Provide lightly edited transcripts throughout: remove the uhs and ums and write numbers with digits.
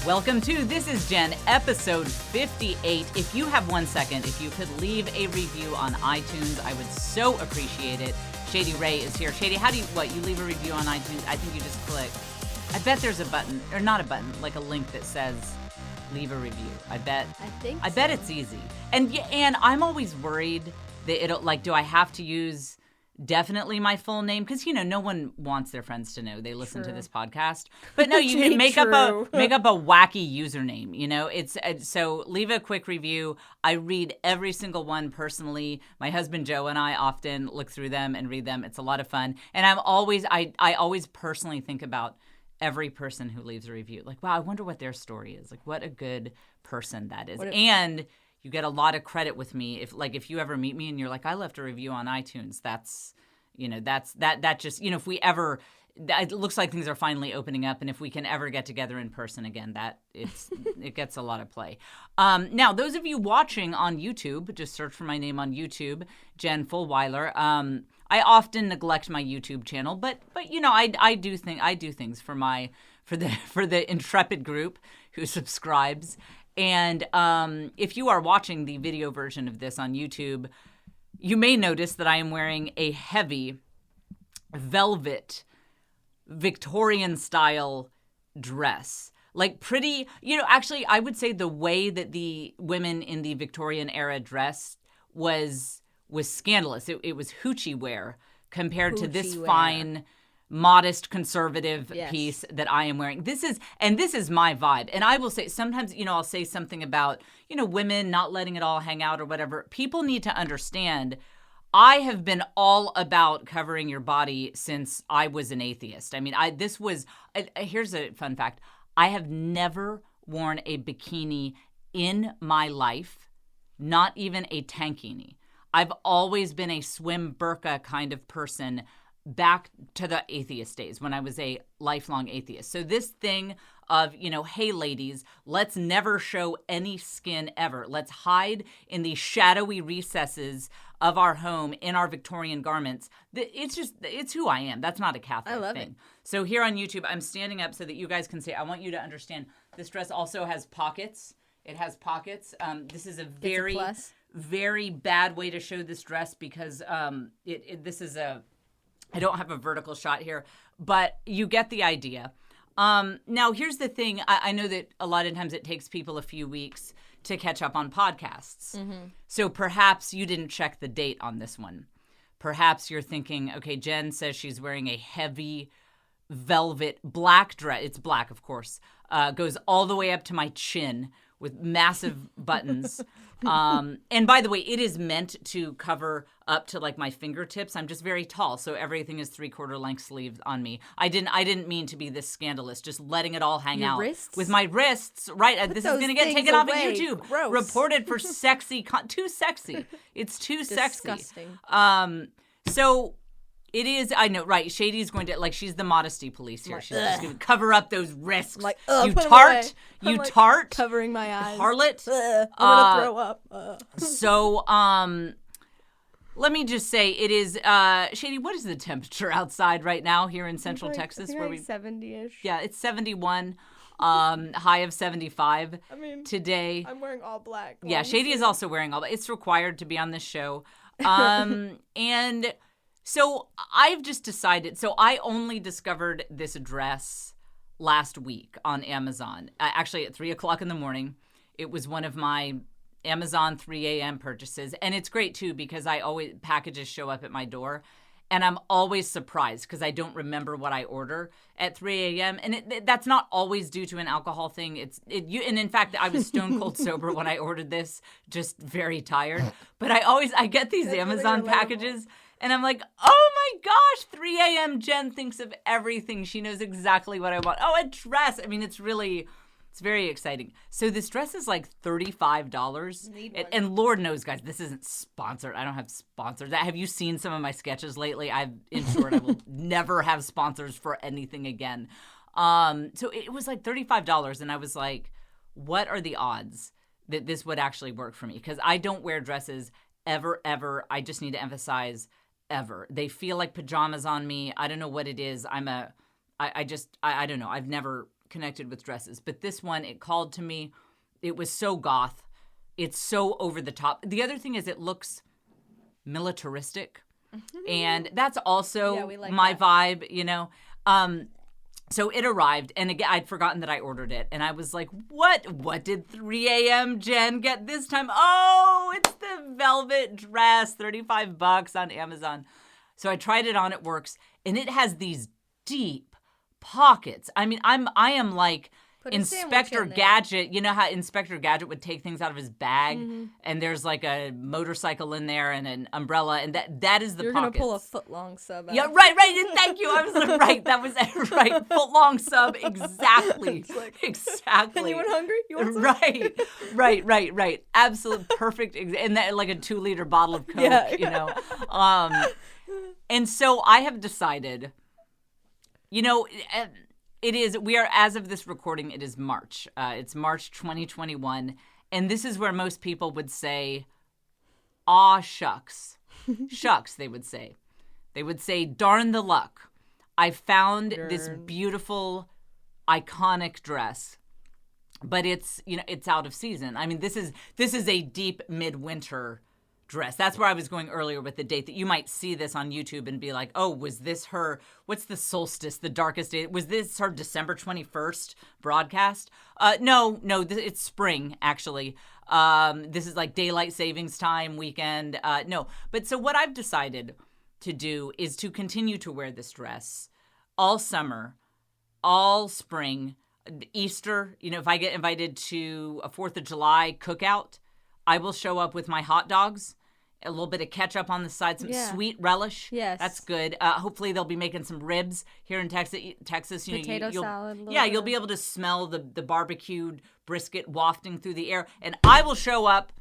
Welcome to This Is Jen, episode 58. If you have 1 second, if you could leave a review on iTunes, I would so appreciate it. Shady Ray is here. Shady, how do you leave a review on iTunes? I think you just click. I bet there's a button, or not a button, like a link that says leave a review. I bet it's easy. And I'm always worried that it'll, like, do I have to use definitely my full name? Because, no one wants their friends to know they listen to this podcast. But no, you can make up a wacky username, It's so leave a quick review. I read every single one personally. My husband Joe and I often look through them and read them. It's a lot of fun. And I always personally think about every person who leaves a review. Like, wow, I wonder what their story is. Like, what a good person that is. And you get a lot of credit with me if you ever meet me and you're like, I left a review on iTunes. That's just, if we ever, it looks like things are finally opening up, and if we can ever get together in person again, it gets a lot of play. Now, those of you watching on YouTube, just search for my name on YouTube, Jen Fulweiler. I often neglect my YouTube channel, but I do things for the intrepid group who subscribes. And if you are watching the video version of this on YouTube, you may notice that I am wearing a heavy velvet Victorian-style dress. Like pretty, actually, I would say the way that the women in the Victorian era dressed was scandalous. It was hoochie wear compared to this fine, modest, conservative piece that I am wearing. This is my vibe. And I will say, sometimes, I'll say something about, women not letting it all hang out or whatever. People need to understand, I have been all about covering your body since I was an atheist. I mean, here's a fun fact. I have never worn a bikini in my life, not even a tankini. I've always been a swim burqa kind of person back to the atheist days when I was a lifelong atheist. So this thing of, hey, ladies, let's never show any skin ever. Let's hide in the shadowy recesses of our home in our Victorian garments. It's who I am. That's not a Catholic thing. I love it. So here on YouTube, I'm standing up so that you guys can see. I want you to understand this dress also has pockets. It has pockets. This is a very bad way to show this dress because I don't have a vertical shot here, but you get the idea. Now, here's the thing. I know that a lot of times it takes people a few weeks to catch up on podcasts. Mm-hmm. So perhaps you didn't check the date on this one. Perhaps you're thinking, okay, Jen says she's wearing a heavy velvet black dress. It's black, of course. Goes all the way up to my chin with massive buttons. And by the way, it is meant to cover up to like my fingertips. I'm just very tall, so everything is 3/4 length sleeve on me. I didn't mean to be this scandalous, just letting it all hang out. Wrists? With my wrists. Right, this is going to get taken off of YouTube. Gross. Reported for sexy, too sexy. It's too sexy. Disgusting. So it is, I know, right. Shady's going to, she's the modesty police here. She's just going to cover up those risks. You tart. You tart. Covering my eyes. Harlot. I'm going to throw up. So, let me just say, it is, Shady, what is the temperature outside right now here in Central Texas? Where 70-ish. Yeah, it's 71. High of 75 today. I'm wearing all black. Yeah, Shady is also wearing all black. It's required to be on this show. And so I've just decided, so I only discovered this dress last week on Amazon, actually at 3:00 in the morning. It was one of my Amazon 3 a.m. purchases. And it's great too, because packages show up at my door and I'm always surprised because I don't remember what I order at 3 a.m. And that's not always due to an alcohol thing. And in fact, I was stone cold sober when I ordered this, just very tired. But I get these Amazon packages. And I'm like, oh my gosh, 3 a.m. Jen thinks of everything. She knows exactly what I want. Oh, a dress. I mean, it's very exciting. So this dress is like $35. And Lord knows, guys, this isn't sponsored. I don't have sponsors. Have you seen some of my sketches lately? I've ensured I will never have sponsors for anything again. So it was like $35. And I was like, what are the odds that this would actually work for me? Because I don't wear dresses ever. I just need to emphasize ever. They feel like pajamas on me. I don't know what it is. I don't know. I've never connected with dresses, but this one, it called to me. It was so goth. It's so over the top. The other thing is it looks militaristic. And that's also my vibe, you know. So it arrived, and again, I'd forgotten that I ordered it. And I was like, what did 3 a.m. Jen get this time? Oh, it's the velvet dress, $35 on Amazon. So I tried it on, it works. And it has these deep pockets. I mean, I am like Inspector Gadget. You know how Inspector Gadget would take things out of his bag, and there's like a motorcycle in there and an umbrella, and that is the You're pockets. You're gonna pull a foot-long sub out. Yeah, right. Thank you. I was like, right. That was right. Foot-long sub. Exactly. Exactly. And you went hungry? You want some? Right. Absolute perfect. And that like a 2-liter bottle of Coke. You know. And so I have decided. You know. We are, as of this recording, it is March. It's March 2021. And this is where most people would say, aw, shucks. Shucks, they would say. They would say, darn the luck. I found this beautiful, iconic dress. But it's out of season. I mean, this is a deep midwinter dress. That's where I was going earlier with the date, that you might see this on YouTube and be like, oh, was this her, what's the solstice, the darkest day? Was this her December 21st broadcast? No, it's spring, actually. This is like daylight savings time weekend. No, but so what I've decided to do is to continue to wear this dress all summer, all spring, Easter. You know, if I get invited to a 4th of July cookout, I will show up with my hot dogs, a little bit of ketchup on the side, some sweet relish. Yes. That's good. Hopefully they'll be making some ribs here in Texas. You Potato salad. You'll be able to smell the barbecued brisket wafting through the air. And I will show up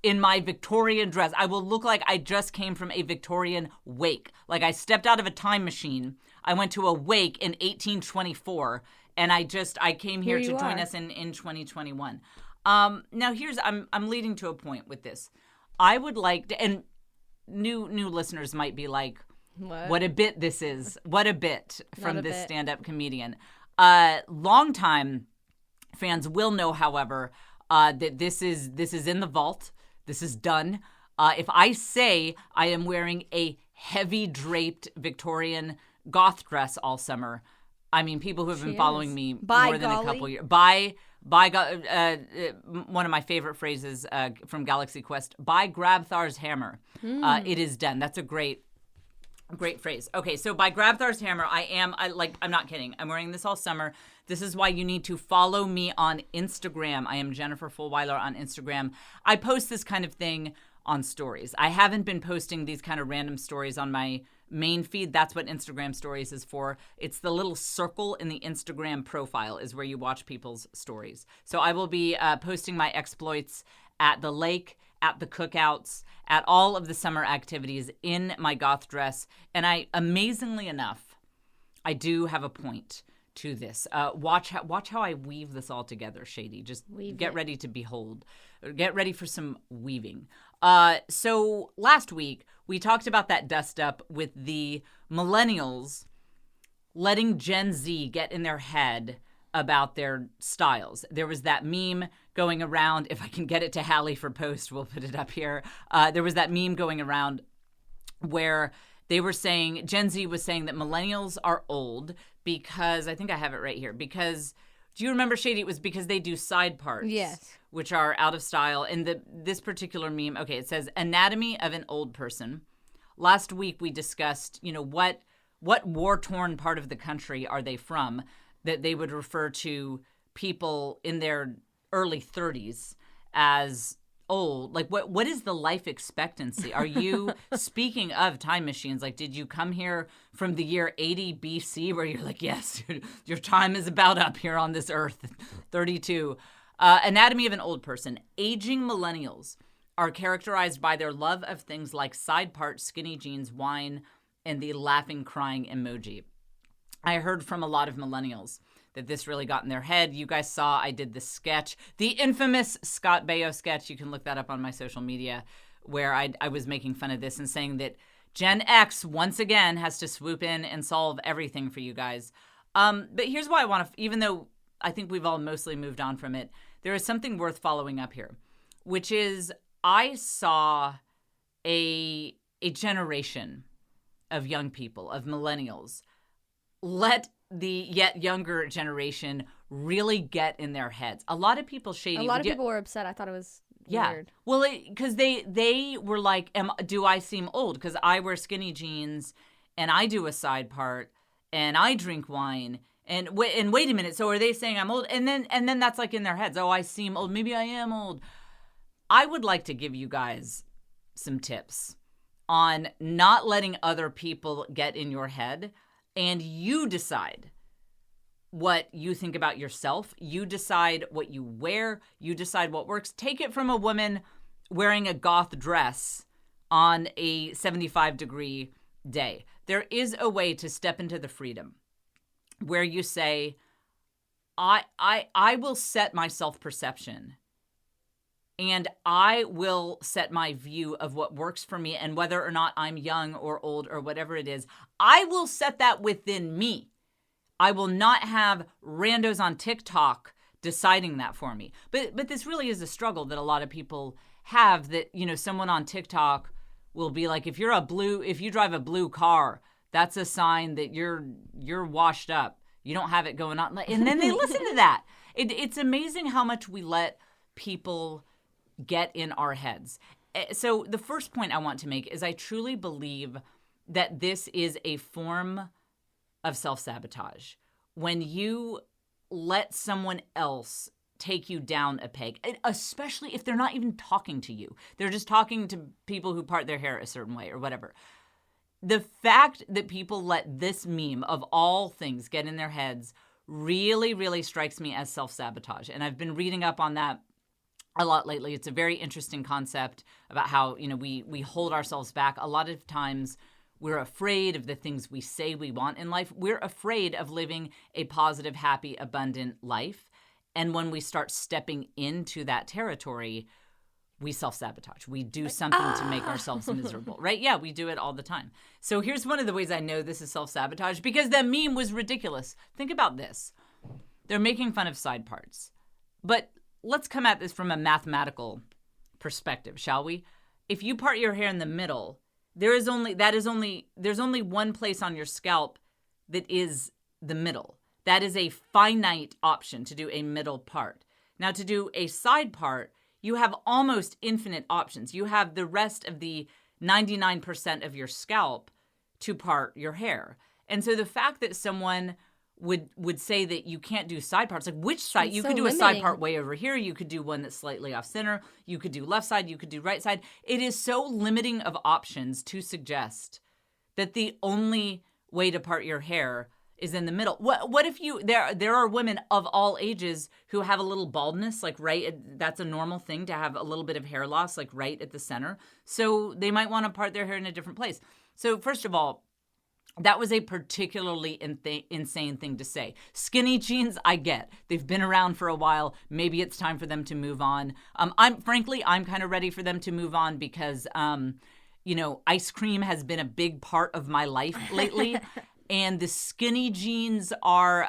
in my Victorian dress. I will look like I just came from a Victorian wake. Like I stepped out of a time machine. I went to a wake in 1824, and I came here to join us in 2021. Now I'm leading to a point with this. I would like to, and new listeners might be like, what a bit this is. What a bit from this stand-up comedian. Longtime fans will know, however, that this is in the vault. This is done. If I say I am wearing a heavy draped Victorian goth dress all summer, I mean, people who have been following me more than a couple years. By God, one of my favorite phrases from Galaxy Quest, by Grabthar's hammer, it is done. That's a great phrase. Okay, so by Grabthar's hammer, I'm not kidding. I'm wearing this all summer. This is why you need to follow me on Instagram. I am Jennifer Fulweiler on Instagram. I post this kind of thing on stories. I haven't been posting these kind of random stories on my main feed. That's what Instagram stories is for. It's the little circle in the Instagram profile is where you watch people's stories. So I will be posting my exploits at the lake, at the cookouts, at all of the summer activities in my goth dress. And amazingly enough, I do have a point to this. Watch how I weave this all together, Shady. Just get ready to behold. Get ready for some weaving. So last week, we talked about that dust up with the millennials letting Gen Z get in their head about their styles. There was that meme going around. If I can get it to Hallie for post, we'll put it up here. There was that meme going around where they were saying, Gen Z was saying that millennials are old because, I think I have it right here, because, do you remember, Shady? It was because they do side parts. Yes. Which are out of style. And this particular meme, okay, it says, anatomy of an old person. Last week we discussed, what war-torn part of the country are they from, that they would refer to people in their early 30s as old. Like, what is the life expectancy? Are you, speaking of time machines, like, did you come here from the year 80 BC where you're like, yes, your time is about up here on this earth, 32. Anatomy of an old person. Aging millennials are characterized by their love of things like side parts, skinny jeans, wine, and the laughing, crying emoji. I heard from a lot of millennials that this really got in their head. You guys saw I did the sketch, the infamous Scott Baio sketch. You can look that up on my social media, where I was making fun of this and saying that Gen X, once again, has to swoop in and solve everything for you guys. But here's why I want to, even though I think we've all mostly moved on from it. There is something worth following up here, which is I saw a generation of young people, of millennials, let the yet younger generation really get in their heads. A lot of people, Shady. A lot of people were upset. I thought it was weird. Well, because they were like, do I seem old? Because I wear skinny jeans and I do a side part and I drink wine. And wait a minute. So are they saying I'm old? And then that's like in their heads. Oh, I seem old. Maybe I am old. I would like to give you guys some tips on not letting other people get in your head, and you decide what you think about yourself. You decide what you wear. You decide what works. Take it from a woman wearing a goth dress on a 75-degree day. There is a way to step into the freedom where you say, I will set my self-perception and I will set my view of what works for me, and whether or not I'm young or old or whatever it is, I will set that within me. I will not have randos on TikTok deciding that for me. But this really is a struggle that a lot of people have, that, you know, someone on TikTok will be like, if you drive a blue car, that's a sign that you're washed up. You don't have it going on. And then they listen to that. It's amazing how much we let people get in our heads. So the first point I want to make is I truly believe that this is a form of self-sabotage. When you let someone else take you down a peg, especially if they're not even talking to you. They're just talking to people who part their hair a certain way or whatever. The fact that people let this meme of all things get in their heads really, really strikes me as self-sabotage. And I've been reading up on that a lot lately. It's a very interesting concept about how, you know, we hold ourselves back. A lot of times we're afraid of the things we say we want in life. We're afraid of living a positive, happy, abundant life. And when we start stepping into that territory, we self-sabotage. We do something to make ourselves miserable, right? Yeah, we do it all the time. So here's one of the ways I know this is self-sabotage, because the meme was ridiculous. Think about this. They're making fun of side parts. But let's come at this from a mathematical perspective, shall we? If you part your hair in the middle, there's only one place on your scalp that is the middle. That is a finite option to do a middle part. Now, to do a side part, you have almost infinite options. You have the rest of the 99% of your scalp to part your hair. And so the fact that someone would say that you can't do side parts, like which side? You could do a side part way over here. You could do one that's slightly off center. You could do left side. You could do right side. It is so limiting of options to suggest that the only way to part your hair is in the middle. What if there are women of all ages who have a little baldness, like that's a normal thing to have a little bit of hair loss, like right at the center. So they might want to part their hair in a different place. So first of all, that was a particularly insane thing to say. Skinny jeans, I get. They've been around for a while. Maybe it's time for them to move on. I'm kind of ready for them to move on because, ice cream has been a big part of my life lately. And the skinny jeans are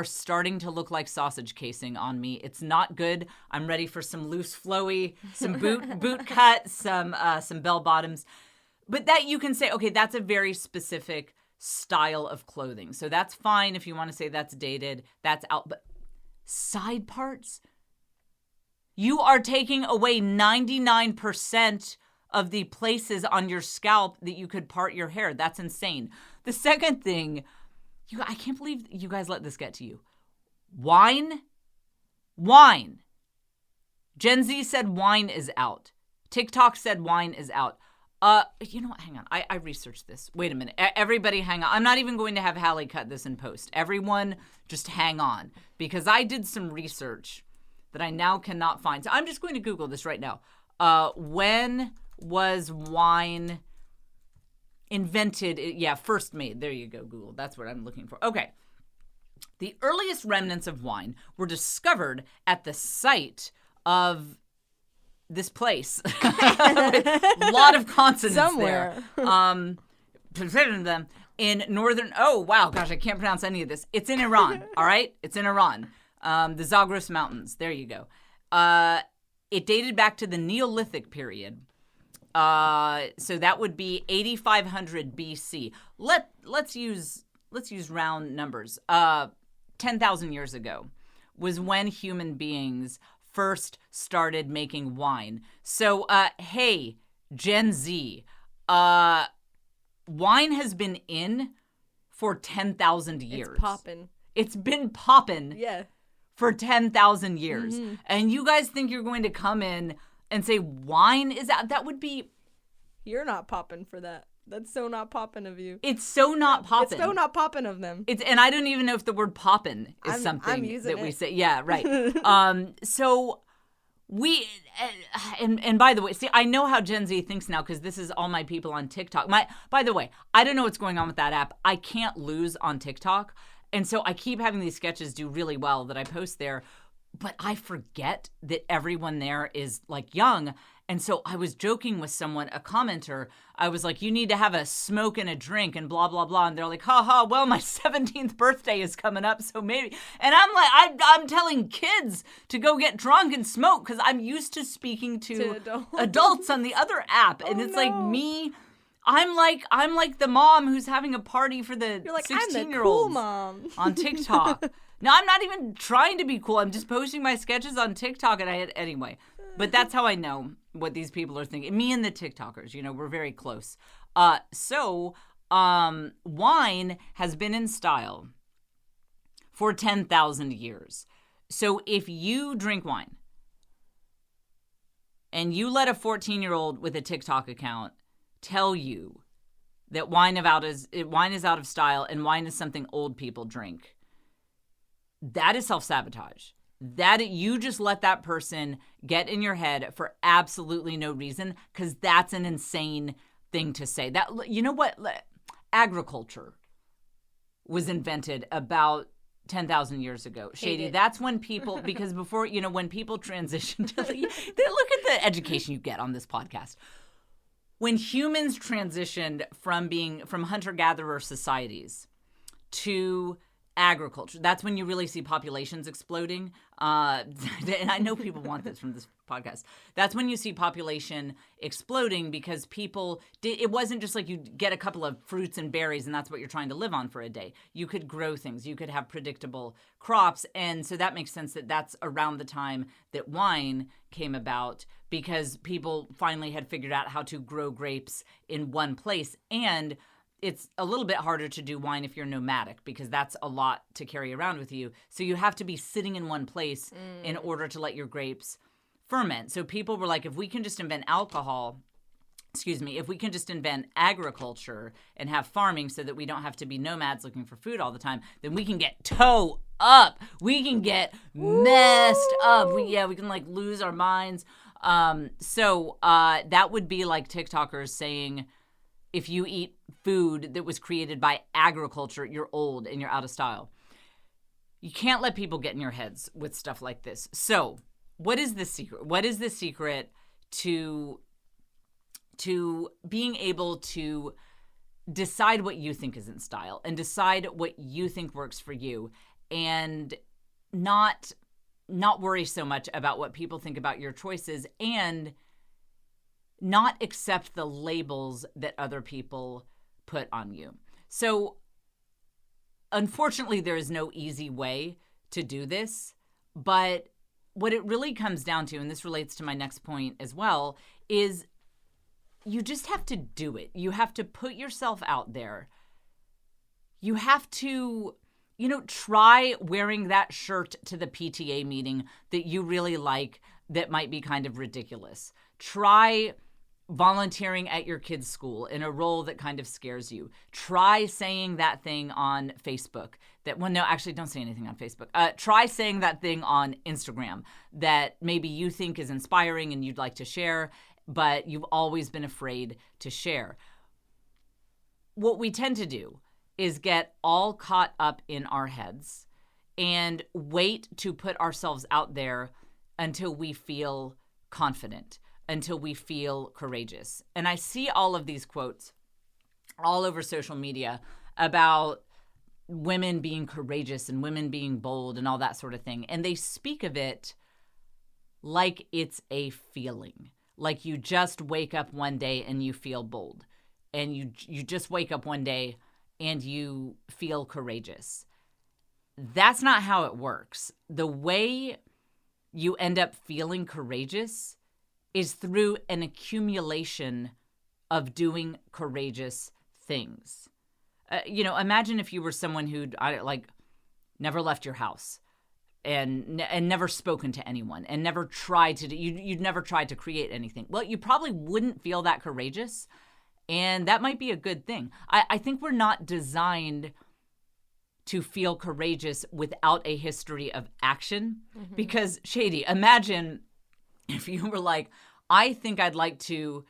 starting to look like sausage casing on me. It's not good. I'm ready for some loose flowy, some boot cut, some bell bottoms. But that you can say, okay, that's a very specific style of clothing. So that's fine if you want to say that's dated, that's out. But side parts, you are taking away 99% of the places on your scalp that you could part your hair. That's insane. The second thing, I can't believe you guys let this get to you. Wine. Gen Z said wine is out. TikTok said wine is out. Hang on. I researched this. Wait a minute. Everybody hang on. I'm not even going to have Hallie cut this in post. Everyone just hang on, because I did some research that I now cannot find. So I'm just going to Google this right now. When was wine invented? First made. There you go, Google. That's what I'm looking for. Okay. The earliest remnants of wine were discovered at the site of this place. With a lot of consonants somewhere there. Them in northern, oh, wow, gosh, I can't pronounce any of this. It's in Iran, all right? It's in Iran. The Zagros Mountains. There you go. It dated back to the Neolithic period. So that would be 8,500 BC. Let's use round numbers. 10,000 years ago was when human beings first started making wine. So, hey, Gen Z, wine has been in for 10,000 years. It's poppin'. It's been poppin'. Yeah. For 10,000 years. Mm-hmm. And you guys think you're going to come in and say wine is out? That would be... You're not poppin' for that. That's so not poppin' of you. It's so not poppin'. It's so not poppin' of them. And I don't even know if the word poppin' is something that we say. Yeah, right. So we, and by the way, see, I know how Gen Z thinks now because this is all my people on TikTok. By the way, I don't know what's going on with that app. I can't lose on TikTok. And so I keep having these sketches do really well that I post there, but I forget that everyone there is like young. And so I was joking with someone, a commenter. I was like, you need to have a smoke and a drink and blah, blah, blah. And they're like, haha, well, my 17th birthday is coming up, so maybe. And I'm like, I'm telling kids to go get drunk and smoke because I'm used to speaking to adults on the other app. And it's like me. I'm like the mom who's having a party for the 16-year-olds I'm the cool mom on TikTok. No, I'm not even trying to be cool. I'm just posting my sketches on TikTok, and anyway. But that's how I know what these people are thinking. Me and the TikTokers, we're very close. So wine has been in style for 10,000 years. So if you drink wine and you let a 14-year-old with a TikTok account tell you that wine is out of style and wine is something old people drink, that is self-sabotage. That you just let that person get in your head for absolutely no reason, because that's an insane thing to say. That, you know what? Agriculture was invented about 10,000 years ago. Shady, that's when people, because before, when people transitioned to look at the education you get on this podcast. When humans transitioned from hunter-gatherer societies to agriculture, that's when you really see populations exploding. And I know people want this from this podcast. That's when you see population exploding because it wasn't just like you get a couple of fruits and berries and that's what you're trying to live on for a day. You could grow things. You could have predictable crops. And so that makes sense that that's around the time that wine came about, because people finally had figured out how to grow grapes in one place. And it's a little bit harder to do wine if you're nomadic, because that's a lot to carry around with you. So you have to be sitting in one place in order to let your grapes ferment. So people were like, if we can just invent if we can just invent agriculture and have farming so that we don't have to be nomads looking for food all the time, then we can get toe up. We can get messed up. We can lose our minds. So that would be like TikTokers saying, if you eat food that was created by agriculture, you're old and you're out of style. You can't let people get in your heads with stuff like this. So what is the secret? What is the secret to being able to decide what you think is in style and decide what you think works for you, and not worry so much about what people think about your choices, and not accept the labels that other people put on you? So unfortunately, there is no easy way to do this, but what it really comes down to, and this relates to my next point as well, is you just have to do it. You have to put yourself out there. You have to, try wearing that shirt to the PTA meeting that you really like that might be kind of ridiculous. Try volunteering at your kid's school in a role that kind of scares you. Try saying that thing on Facebook don't say anything on Facebook. Try saying that thing on Instagram that maybe you think is inspiring and you'd like to share, but you've always been afraid to share. What we tend to do is get all caught up in our heads and wait to put ourselves out there until we feel confident, until we feel courageous. And I see all of these quotes all over social media about women being courageous and women being bold and all that sort of thing. And they speak of it like it's a feeling. Like you just wake up one day and you feel bold. And you just wake up one day and you feel courageous. That's not how it works. The way you end up feeling courageous is through an accumulation of doing courageous things. Imagine if you were someone who'd never left your house and never spoken to anyone and never tried to, you'd never tried to create anything. Well, you probably wouldn't feel that courageous, and that might be a good thing. I think we're not designed to feel courageous without a history of action. Mm-hmm. Because, Shady, imagine if you were like, I think I'd like to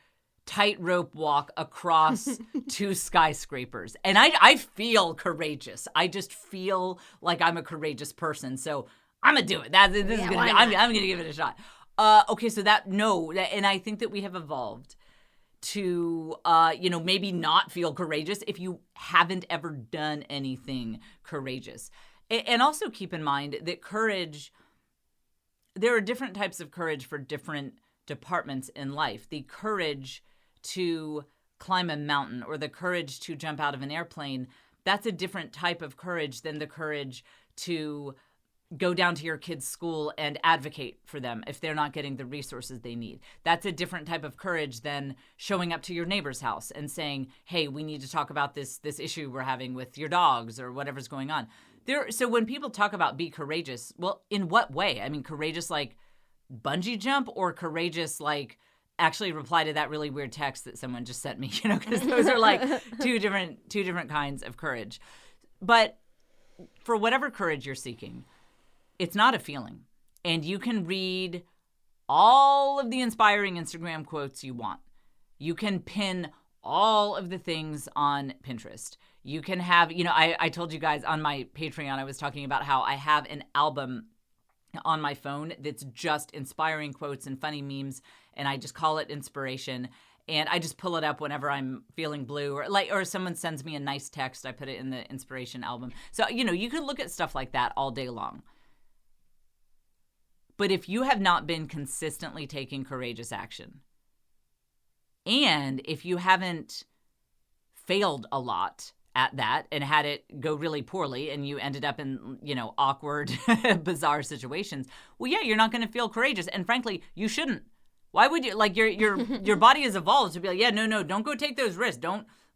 tightrope walk across 2 skyscrapers. And I feel courageous. I just feel like I'm a courageous person. So I'm going to do it. I'm going to give it a shot. Okay, so and I think that we have evolved to, maybe not feel courageous if you haven't ever done anything courageous. And also keep in mind that courage, there are different types of courage for different departments in life. The courage to climb a mountain or the courage to jump out of an airplane, that's a different type of courage than the courage to go down to your kid's school and advocate for them if they're not getting the resources they need. That's a different type of courage than showing up to your neighbor's house and saying, hey, we need to talk about this issue we're having with your dogs or whatever's going on. So when people talk about be courageous, well, in what way? I mean, courageous like bungee jump or courageous like actually reply to that really weird text that someone just sent me, because those are like two different kinds of courage. But for whatever courage you're seeking, it's not a feeling. And you can read all of the inspiring Instagram quotes you want. You can pin all of the things on Pinterest. You can have, I told you guys on my Patreon, I was talking about how I have an album on my phone that's just inspiring quotes and funny memes, and I just call it inspiration. And I just pull it up whenever I'm feeling blue or someone sends me a nice text, I put it in the inspiration album. So, you can look at stuff like that all day long. But if you have not been consistently taking courageous action, and if you haven't failed a lot at that and had it go really poorly and you ended up in, awkward, bizarre situations, well, yeah, you're not going to feel courageous. And frankly, you shouldn't. Why would you? Like your body has evolved to be like, yeah, no, don't go take those risks.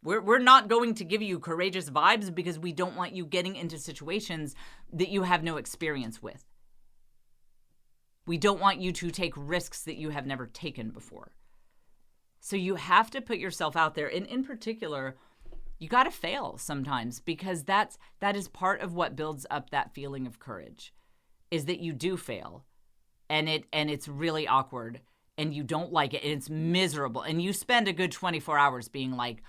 We're not going to give you courageous vibes because we don't want you getting into situations that you have no experience with. We don't want you to take risks that you have never taken before. So you have to put yourself out there. And in particular, you got to fail sometimes, because that is part of what builds up that feeling of courage, is that you do fail and it's really awkward and you don't like it and it's miserable. And you spend a good 24 hours being like,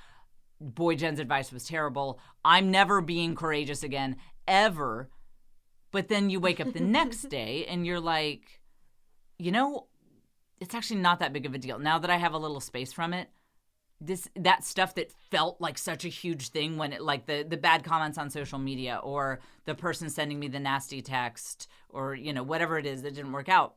boy, Jen's advice was terrible. I'm never being courageous again, ever. But then you wake up the next day and you're like, it's actually not that big of a deal. Now that I have a little space from it, that stuff that felt like such a huge thing when it, like the bad comments on social media or the person sending me the nasty text or, whatever it is that didn't work out,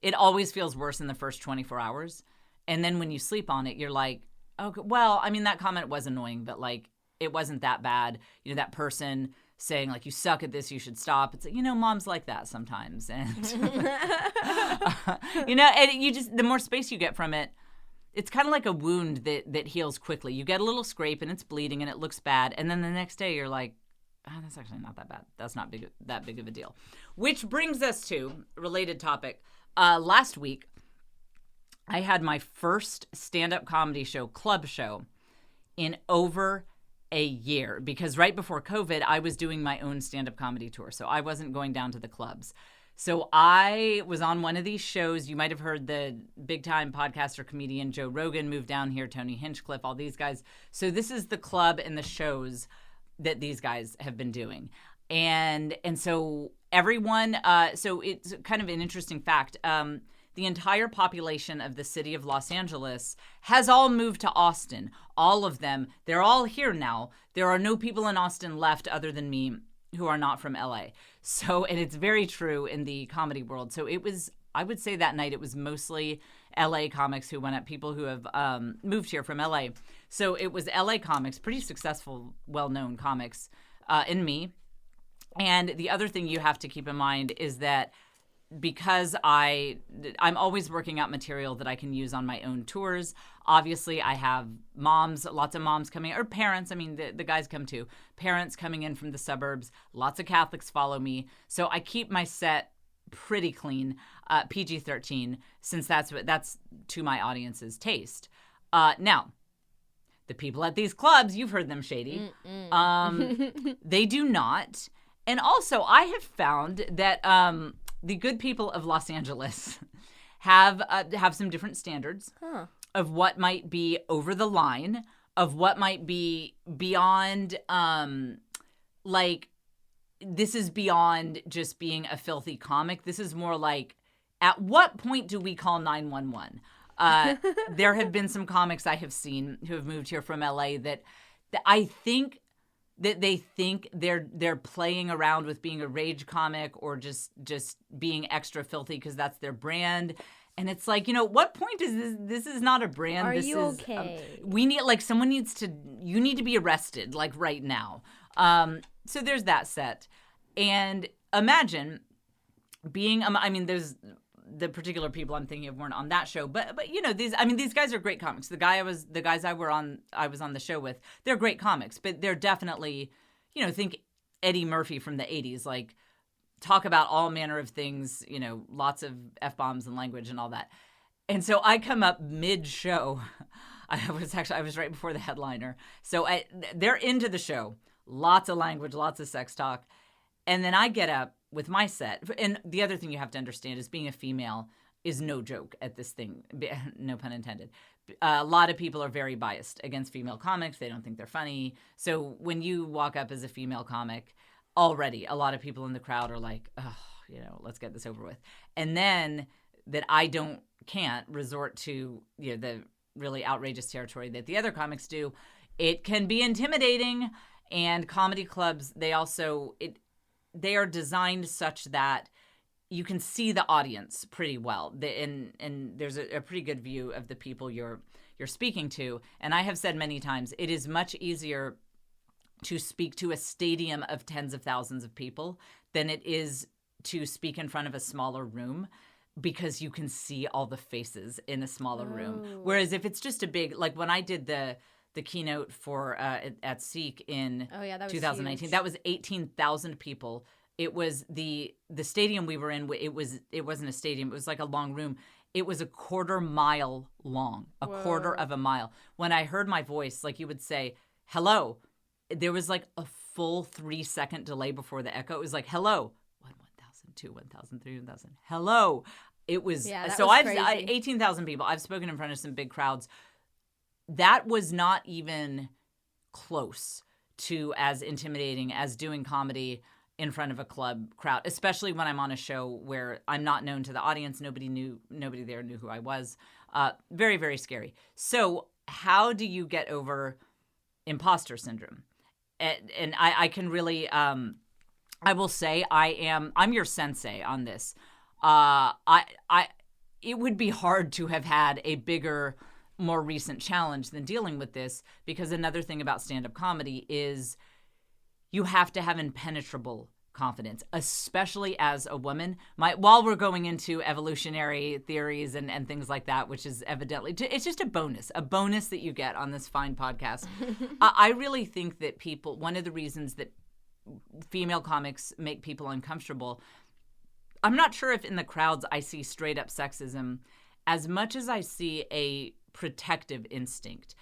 it always feels worse in the first 24 hours. And then when you sleep on it, you're like, okay, well, I mean, that comment was annoying, but like, it wasn't that bad. That person saying like, you suck at this, you should stop. It's like, mom's like that sometimes. And, and you just, the more space you get from it, it's kind of like a wound that heals quickly. You get a little scrape and it's bleeding and it looks bad. And then the next day you're like, that's actually not that bad. That's not that big of a deal. Which brings us to a related topic. Last week, I had my first stand-up comedy show, club show, in over a year. Because right before COVID, I was doing my own stand-up comedy tour. So I wasn't going down to the clubs. So I was on one of these shows. You might have heard the big-time podcaster, comedian Joe Rogan moved down here, Tony Hinchcliffe, all these guys. So this is the club and the shows that these guys have been doing. And so everyone, so it's kind of an interesting fact. the entire population of the city of Los Angeles has all moved to Austin. All of them, they're all here now. There are no people in Austin left other than me who are not from LA. So, and it's very true in the comedy world. So it was, I would say that night, it was mostly LA comics who went up, people who have moved here from LA. So it was LA comics, pretty successful, well-known comics, and me. And the other thing you have to keep in mind is that because I'm always working out material that I can use on my own tours. Obviously, I have moms, lots of moms coming, or parents. I mean, the guys come too. Parents coming in from the suburbs. Lots of Catholics follow me. So I keep my set pretty clean, PG-13, since that's to my audience's taste. Now, the people at these clubs, you've heard them, Shady. They do not. And also, I have found that the good people of Los Angeles have some different standards of what might be over the line, of what might be beyond, like, this is beyond just being a filthy comic. This is more like, at what point do we call 911? There have been some comics I have seen who have moved here from LA that I think that they think they're playing around with being a rage comic or just being extra filthy because that's their brand. And it's like, what point is this? This is not a brand. Are you okay? We need, you need to be arrested, like, right now. So there's that set. And imagine being, there's the particular people I'm thinking of weren't on that show, but these guys are great comics. The guys I was on the show with, they're great comics, but they're definitely, think Eddie Murphy from the 80s, like, talk about all manner of things, lots of F-bombs and language and all that. And so I come up mid-show. I was right before the headliner. So they're into the show. Lots of language, lots of sex talk. And then I get up with my set. And the other thing you have to understand is being a female is no joke at this thing. No pun intended. A lot of people are very biased against female comics. They don't think they're funny. So when you walk up as a female comic, already a lot of people in the crowd are like, oh, let's get this over with. And then that I can't resort to, the really outrageous territory that the other comics do. It can be intimidating. And comedy clubs, they are designed such that you can see the audience pretty well, and there's a pretty good view of the people you're speaking to. And I have said many times, it is much easier to speak to a stadium of tens of thousands of people than it is to speak in front of a smaller room, because you can see all the faces in a smaller room. Whereas if it's just a big, like when I did the keynote for at Seek in 2019. Huge. That was 18,000 people. It was the stadium we were in. It wasn't a stadium. It was like a long room. It was a quarter mile long, quarter of a mile. When I heard my voice, like you would say, hello, there was like a full 3-second delay before the echo. It was like, hello, 1,000, 2, 1,000, 3, 1,000, hello. It was, so I've 18,000 people. I've spoken in front of some big crowds. That was not even close to as intimidating as doing comedy in front of a club crowd, especially when I'm on a show where I'm not known to the audience. Nobody there knew who I was. Very, very scary. So how do you get over imposter syndrome? And I can really, I will say I'm your sensei on this. It would be hard to have had a bigger, more recent challenge than dealing with this, because another thing about stand-up comedy is you have to have impenetrable confidence, especially as a woman. While we're going into evolutionary theories and things like that, which is evidently, it's just a bonus that you get on this fine podcast. I really think that one of the reasons that female comics make people uncomfortable, I'm not sure if in the crowds I see straight up sexism as much as I see a protective instinct.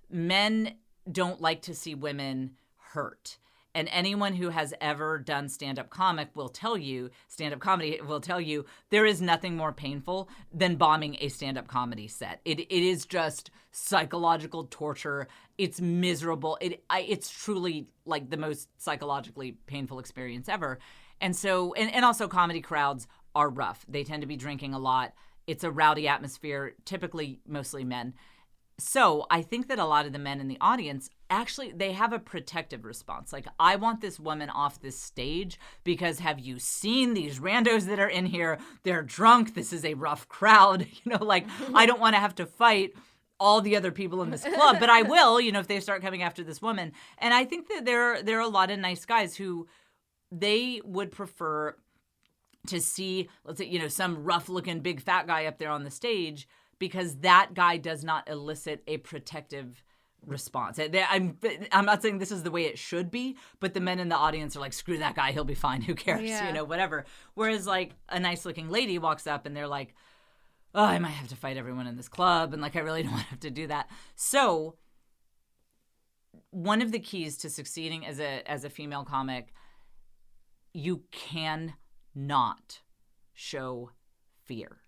Men don't like to see women hurt. And anyone who has ever done stand-up comedy will tell you, there is nothing more painful than bombing a stand-up comedy set. It is just psychological torture. It's miserable. It's truly like the most psychologically painful experience ever. And so, and also comedy crowds are rough. They tend to be drinking a lot. It's a rowdy atmosphere, typically mostly men. So I think that a lot of the men in the audience, actually, they have a protective response. Like, I want this woman off this stage because have you seen these randos that are in here? They're drunk. This is a rough crowd. Like, I don't want to have to fight all the other people in this club, but I will, if they start coming after this woman. And I think that there are a lot of nice guys who they would prefer to see, let's say, some rough looking big fat guy up there on the stage, because that guy does not elicit a protective response. I'm not saying this is the way it should be, but the men in the audience are like, screw that guy, he'll be fine, who cares, whatever. Whereas like a nice looking lady walks up and they're like, oh, I might have to fight everyone in this club, and like I really don't want to have to do that. So one of the keys to succeeding as a female comic, you cannot show fear.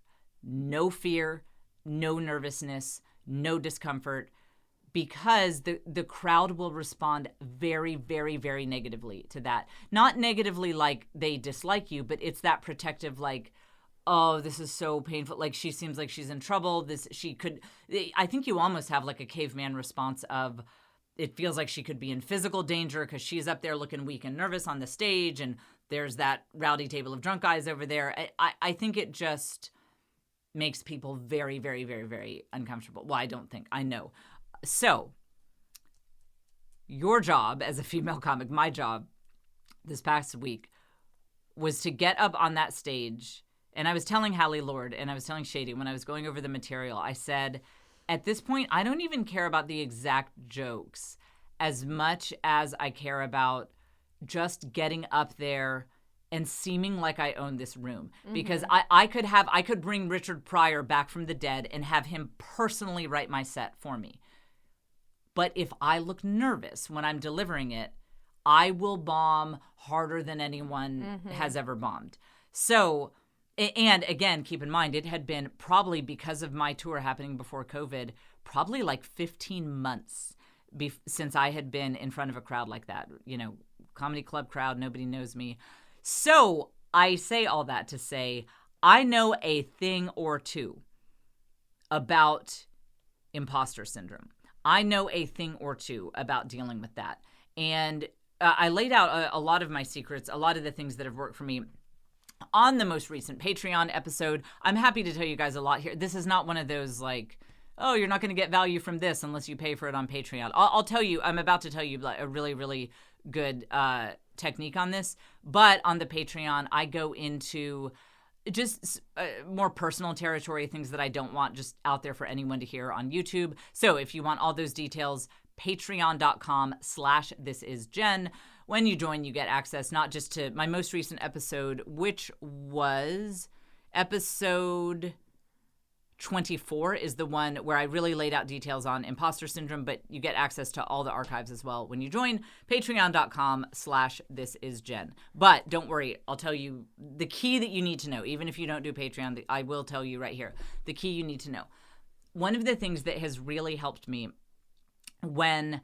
No fear, no nervousness, no discomfort, because the crowd will respond very, very, very negatively to that. Not negatively like they dislike you, but it's that protective, like, oh, this is so painful. Like, she seems like she's in trouble. I think you almost have like a caveman response of, it feels like she could be in physical danger because she's up there looking weak and nervous on the stage, and there's that rowdy table of drunk guys over there. I think it just makes people very, very, very, very uncomfortable. Well, I don't think. I know. So your job as a female comic, my job this past week, was to get up on that stage. And I was telling Hallie Lord and I was telling Shady when I was going over the material, I said, at this point, I don't even care about the exact jokes as much as I care about just getting up there and seeming like I own this room. Because I could bring Richard Pryor back from the dead and have him personally write my set for me. But if I look nervous when I'm delivering it, I will bomb harder than anyone has ever bombed. So, and again, keep in mind, it had been probably, because of my tour happening before COVID, probably like 15 months since I had been in front of a crowd like that. Comedy club crowd, nobody knows me. So I say all that to say, I know a thing or two about imposter syndrome. I know a thing or two about dealing with that. And I laid out a lot of my secrets, a lot of the things that have worked for me on the most recent Patreon episode. I'm happy to tell you guys a lot here. This is not one of those like, oh, you're not going to get value from this unless you pay for it on Patreon. I'll tell you, I'm about to tell you a really, really good technique on this. But on the Patreon, I go into just more personal territory, things that I don't want just out there for anyone to hear on YouTube. So if you want all those details, patreon.com/thisisjen. When you join, you get access not just to my most recent episode, which was episode 24, is the one where I really laid out details on imposter syndrome, but you get access to all the archives as well when you join patreon.com/thisisjen. But don't worry, I'll tell you the key that you need to know. Even if you don't do Patreon, I will tell you right here, the key you need to know. One of the things that has really helped me when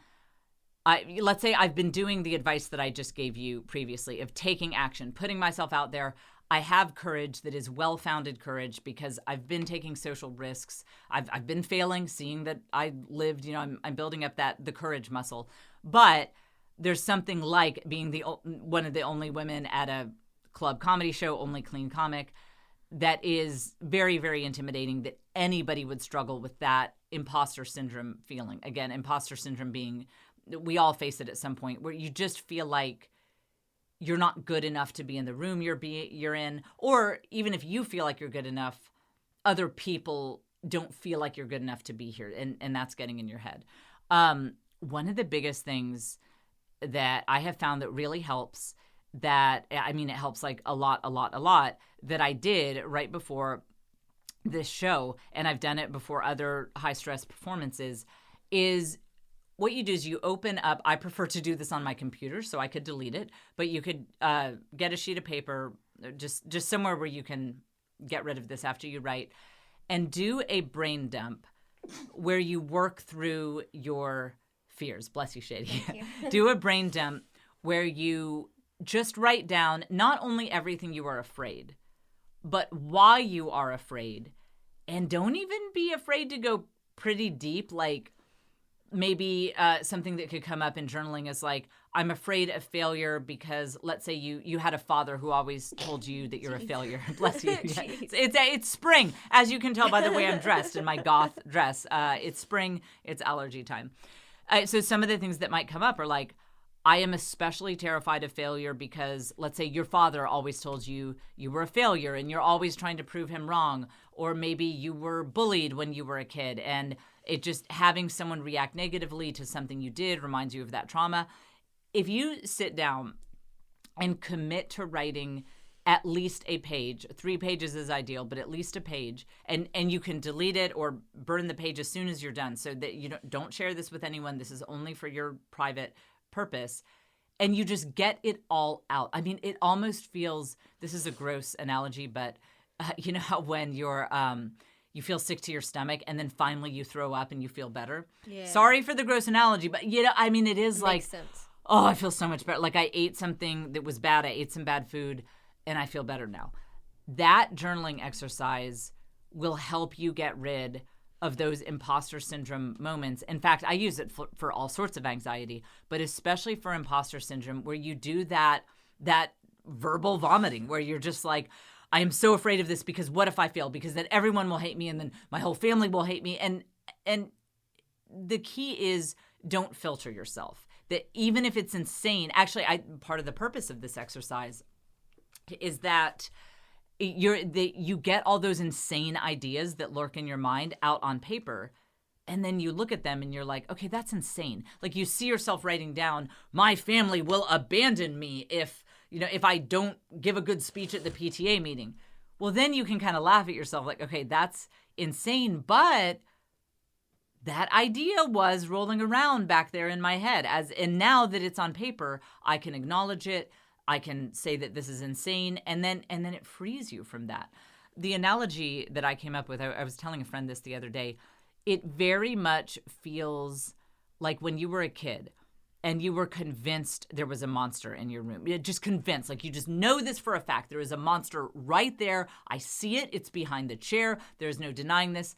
let's say I've been doing the advice that I just gave you previously of taking action, putting myself out there. I have courage that is well-founded courage because I've been taking social risks. I've been failing, seeing that I lived, I'm building up the courage muscle. But there's something like being one of the only women at a club comedy show, only clean comic, that is very, very intimidating, that anybody would struggle with that imposter syndrome feeling. Again, imposter syndrome being, we all face it at some point, where you just feel like you're not good enough to be in the room you're in, or even if you feel like you're good enough, other people don't feel like you're good enough to be here, and that's getting in your head. One of the biggest things that I have found that really helps, it helps like a lot, that I did right before this show, and I've done it before other high-stress performances, is what you do is you open up, I prefer to do this on my computer so I could delete it, but you could get a sheet of paper, just somewhere where you can get rid of this after you write, and do a brain dump where you work through your fears. Bless you, Shady. Thank you. Do a brain dump where you just write down not only everything you are afraid, but why you are afraid, And don't even be afraid to go pretty deep. Like maybe something that could come up in journaling is like, I'm afraid of failure because let's say you had a father who always told you that you're a failure. Bless you. Yeah. It's spring, as you can tell by the way I'm dressed in my goth dress. It's spring. It's allergy time. So some of the things that might come up are like, I am especially terrified of failure because let's say your father always told you you were a failure and you're always trying to prove him wrong. Or maybe you were bullied when you were a kid and it just having someone react negatively to something you did reminds you of that trauma. If you sit down and commit to writing at least a page, 3 pages is ideal, but at least a page, and you can delete it or burn the page as soon as you're done so that you don't share this with anyone. This is only for your private purpose. And you just get it all out. I mean, it almost feels, this is a gross analogy, but you know how when you're you feel sick to your stomach and then finally you throw up and you feel better? Yeah. Sorry for the gross analogy, but I mean, it is like, Makes sense. oh, I feel so much better. Like I ate something that was bad. I ate some bad food and I feel better now. That journaling exercise will help you get rid of those imposter syndrome moments. In fact, I use it for all sorts of anxiety, but especially for imposter syndrome where you do that verbal vomiting where you're just like, I am so afraid of this because what if I fail? Because then everyone will hate me and then my whole family will hate me. And the key is don't filter yourself. That even if it's insane, actually, part of the purpose of this exercise is that you get all those insane ideas that lurk in your mind out on paper. And then you look at them and you're like, okay, that's insane. Like you see yourself writing down, my family will abandon me if I don't give a good speech at the PTA meeting. Well, then you can kind of laugh at yourself like, okay, that's insane. But that idea was rolling around back there in my head. And now that it's on paper, I can acknowledge it. I can say that this is insane. And then it frees you from that. The analogy that I came up with, I was telling a friend this the other day, it very much feels like when you were a kid and you were convinced there was a monster in your room. You're just convinced, like you just know this for a fact. There is a monster right there. I see it. It's behind the chair. There's no denying this.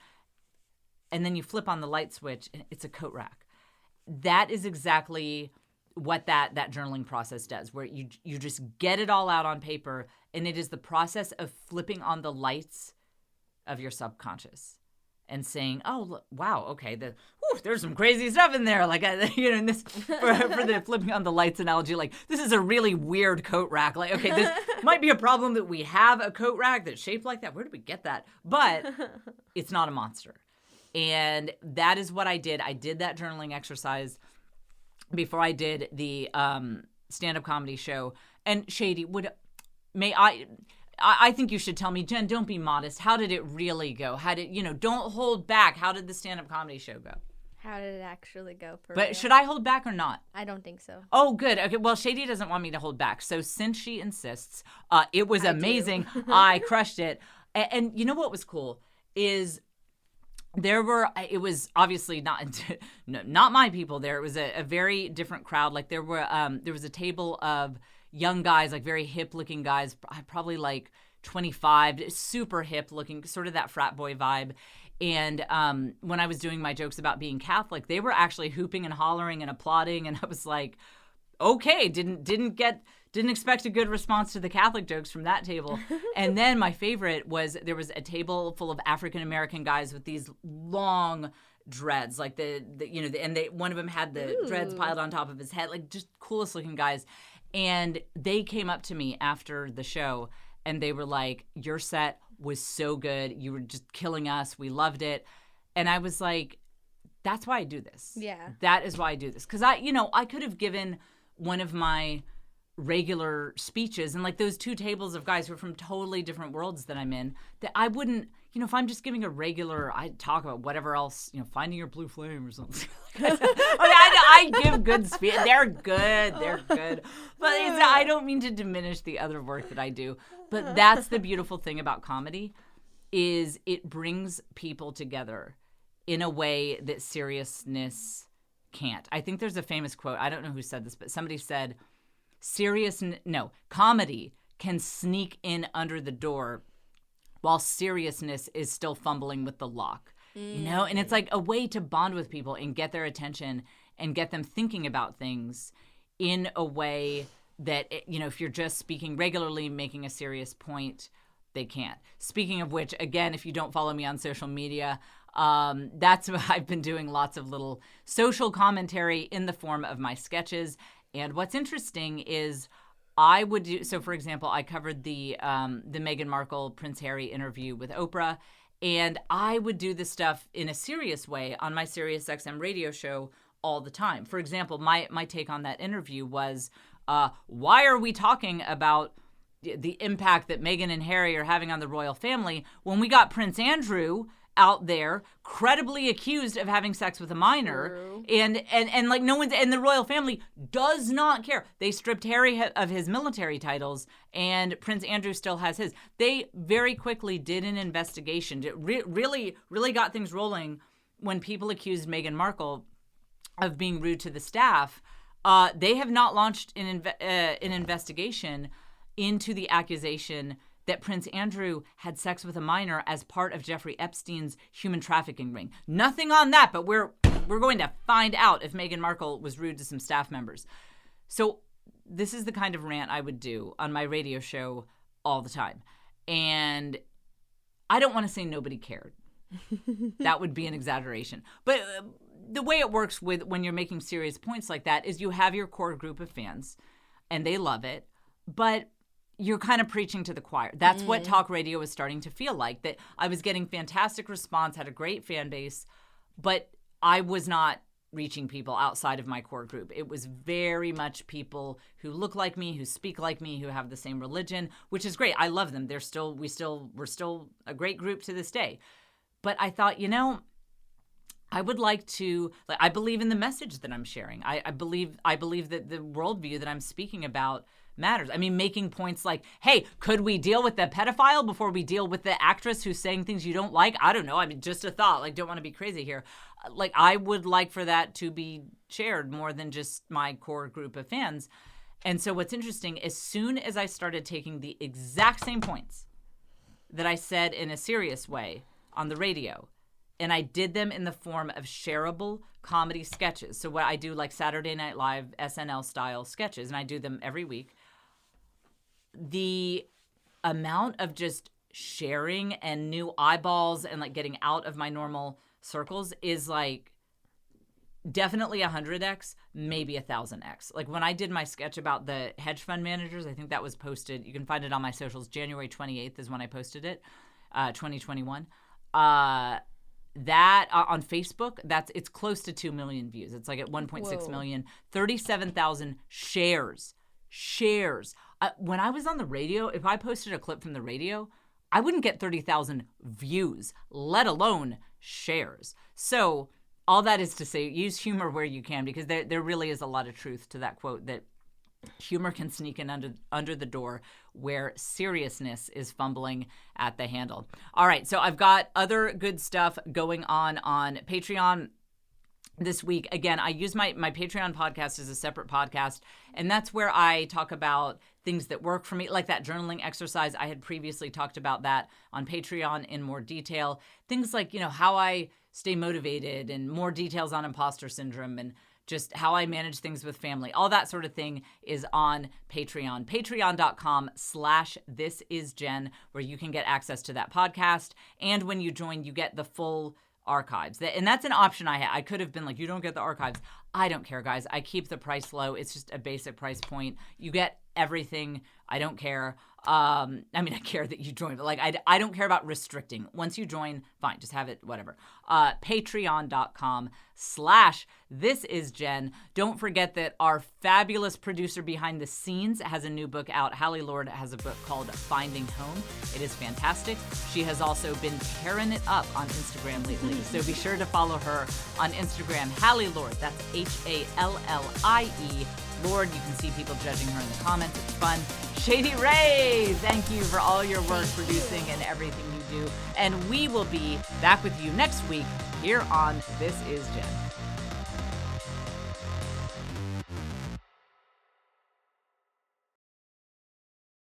And then you flip on the light switch and it's a coat rack. That is exactly what that journaling process does, where you just get it all out on paper, and it is the process of flipping on the lights of your subconscious and saying, "Oh, look, wow, okay, there's some crazy stuff in there." Like in this for the flipping on the lights analogy, like this is a really weird coat rack. Like, okay, this might be a problem that we have a coat rack that's shaped like that. Where did we get that? But it's not a monster, and that is what I did. I did that journaling exercise before I did the stand-up comedy show. And Shady, I think you should tell me, Jen, don't be modest. How did it really go? How did, don't hold back. How did the stand-up comedy show go? How did it actually go for But real? should I hold back or not? I don't think so. Oh, good. Okay, well, Shady doesn't want me to hold back. So since she insists, it was amazing. I crushed it. And you know what was cool is it was obviously not my people there. It was a very different crowd. Like there was a table of young guys, like very hip looking guys, probably like 25, super hip looking, sort of that frat boy vibe. And when I was doing my jokes about being Catholic, they were actually hooping and hollering and applauding. And I was like, okay, didn't expect a good response to the Catholic jokes from that table. And then my favorite was there was a table full of African-American guys with these long dreads, like one of them had the dreads piled on top of his head, like just coolest looking guys. And they came up to me after the show and they were like, your set was so good. You were just killing us. We loved it. And I was like, that's why I do this. Yeah. That is why I do this. Because I could have given one of my regular speeches and like those two tables of guys who are from totally different worlds that I'm in, that I wouldn't, if I'm just giving a regular, I talk about whatever else, finding your blue flame or something. I give good speech. They're good. But I don't mean to diminish the other work that I do. But that's the beautiful thing about comedy is it brings people together in a way that seriousness can't. I think there's a famous quote. I don't know who said this, but somebody said, comedy can sneak in under the door while seriousness is still fumbling with the lock. And it's like a way to bond with people and get their attention and get them thinking about things in a way that, if you're just speaking regularly, making a serious point, they can't. Speaking of which, again, if you don't follow me on social media, that's what I've been doing, lots of little social commentary in the form of my sketches. And what's interesting is I would do, so for example, I covered the Meghan Markle, Prince Harry interview with Oprah, and I would do this stuff in a serious way on my SiriusXM radio show all the time. For example, my take on that interview was, why are we talking about the impact that Meghan and Harry are having on the royal family when we got Prince Andrew out there credibly accused of having sex with a minor? True. And like no one's, and the royal family does not care. They stripped Harry of his military titles, and Prince Andrew still has his. They very quickly did an investigation. It really got things rolling when people accused Meghan Markle of being rude to the staff. They have not launched an investigation into the accusation that Prince Andrew had sex with a minor as part of Jeffrey Epstein's human trafficking ring. Nothing on that, but we're going to find out if Meghan Markle was rude to some staff members. So this is the kind of rant I would do on my radio show all the time. And I don't want to say nobody cared. That would be an exaggeration. But the way it works when you're making serious points like that is you have your core group of fans, and they love it, but you're kind of preaching to the choir. That's what talk radio was starting to feel like, that I was getting fantastic response, had a great fan base, but I was not reaching people outside of my core group. It was very much people who look like me, who speak like me, who have the same religion, which is great. I love them. We're still a great group to this day. But I thought, I would like to, I believe in the message that I'm sharing. I believe that the worldview that I'm speaking about matters. I mean, making points like, hey, could we deal with the pedophile before we deal with the actress who's saying things you don't like? I don't know. I mean, just a thought. Don't want to be crazy here. I would like for that to be shared more than just my core group of fans. And so what's interesting, as soon as I started taking the exact same points that I said in a serious way on the radio, and I did them in the form of shareable comedy sketches. So what I do, like Saturday Night Live, SNL style sketches, and I do them every week. The amount of just sharing and new eyeballs and getting out of my normal circles is definitely 100x, maybe 1000x. When I did my sketch about the hedge fund managers, I think that was posted. You can find it on my socials. January 28th is when I posted it, 2021. That on Facebook, it's close to 2 million views. It's at 1.6 million, 37,000 shares. When I was on the radio, if I posted a clip from the radio, I wouldn't get 30,000 views, let alone shares. So all that is to say, use humor where you can, because there really is a lot of truth to that quote, that humor can sneak in under the door where seriousness is fumbling at the handle. All right, so I've got other good stuff going on Patreon this week. Again, I use my Patreon podcast as a separate podcast, and that's where I talk about things that work for me, like that journaling exercise. I had previously talked about that on Patreon in more detail. Things like, how I stay motivated, and more details on imposter syndrome, and just how I manage things with family. All that sort of thing is on Patreon. Patreon.com/thisisjen, where you can get access to that podcast. And when you join, you get the full archives. And that's an option I had. I could have been like, you don't get the archives. I don't care, guys. I keep the price low. It's just a basic price point. You get everything. I don't care. I care that you join, but I don't care about restricting. Once you join, fine, just have it, whatever. Patreon.com/thisisjen. Don't forget that our fabulous producer behind the scenes has a new book out. Hallie Lord has a book called Finding Home. It is fantastic. She has also been tearing it up on Instagram lately, so be sure to follow her on Instagram, Hallie Lord. That's HALLIE Lord. You can see people judging her in the comments. It's fun. Shady Ray, thank you for all your work producing and everything you do. And we will be back with you next week here on This Is Jen.